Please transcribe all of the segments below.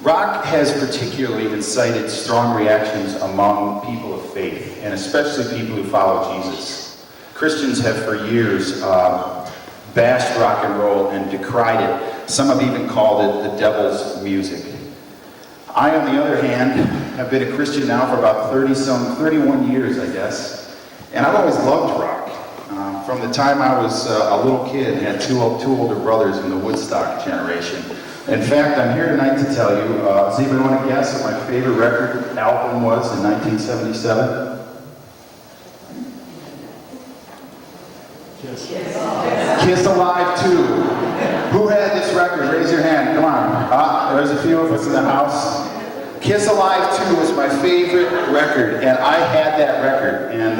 Rock has particularly incited strong reactions among people of faith, and especially people who follow Jesus. Christians have for years bashed rock and roll and decried it. Some have even called it the devil's music. I, on the other hand, have been a Christian now for about 31 years, I guess, and I've always loved rock. From the time I was a little kid and had two older brothers in the Woodstock generation. In fact, I'm here tonight to tell you, does anybody want to guess what my favorite record album was in 1977? Kiss Alive 2. Who had this record? Raise your hand. Come on. There's a few of us in the house. Kiss Alive 2 was my favorite record, and I had that record. And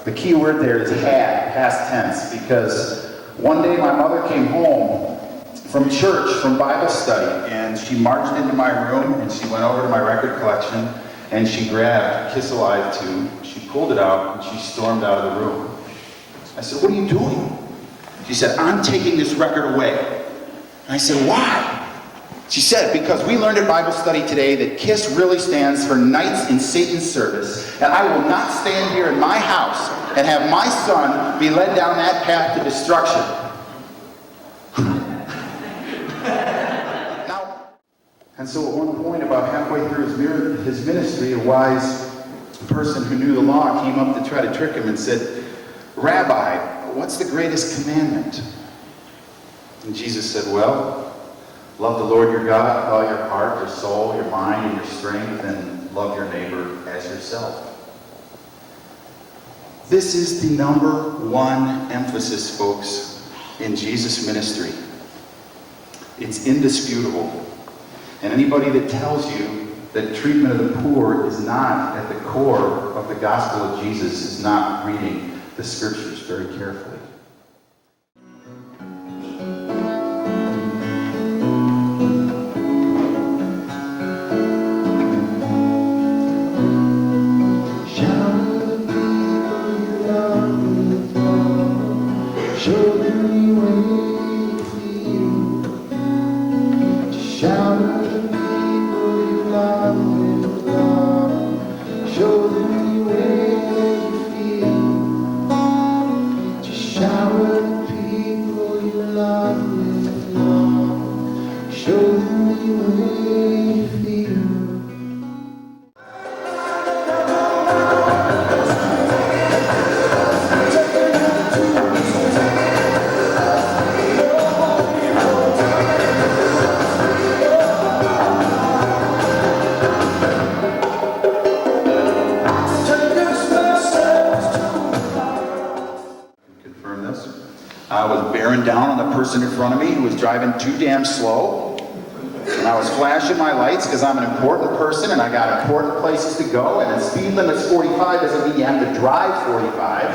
the key word there is had, past tense, because one day my mother came home from church, from Bible study, and she marched into my room and she went over to my record collection and she grabbed Kiss Alive 2, she pulled it out and she stormed out of the room. I said, "What are you doing?" She said, "I'm taking this record away." And I said, "Why?" She said, "Because we learned at Bible study today that KISS really stands for Knights in Satan's Service, and I will not stand here in my house and have my son be led down that path to destruction." And so at one point, about halfway through his ministry, a wise person who knew the law came up to try to trick him and said, "Rabbi, what's the greatest commandment?" And Jesus said, "Well, love the Lord your God with all your heart, your soul, your mind, and your strength, and love your neighbor as yourself." This is the number one emphasis, folks, in Jesus' ministry. It's indisputable. And anybody that tells you that treatment of the poor is not at the core of the gospel of Jesus is not reading the scriptures very carefully. I was bearing down on the person in front of me who was driving too damn slow. And I was flashing my lights because I'm an important person and I got important places to go. And the speed limit's 45 doesn't mean you have to drive 45.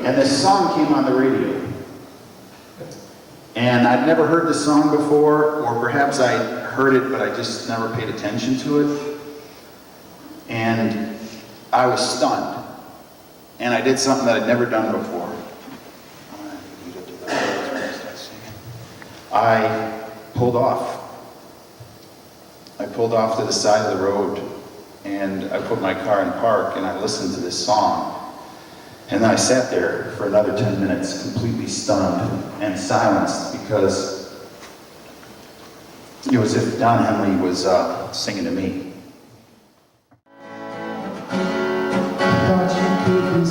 And this song came on the radio. And I'd never heard the song before, or perhaps I heard it, but I just never paid attention to it. And I was stunned. And I did something that I'd never done before. I pulled off. I pulled off to the side of the road and I put my car in park and I listened to this song. And then I sat there for another 10 minutes completely stunned and silenced because it was as if Don Henley was singing to me. Thought you could be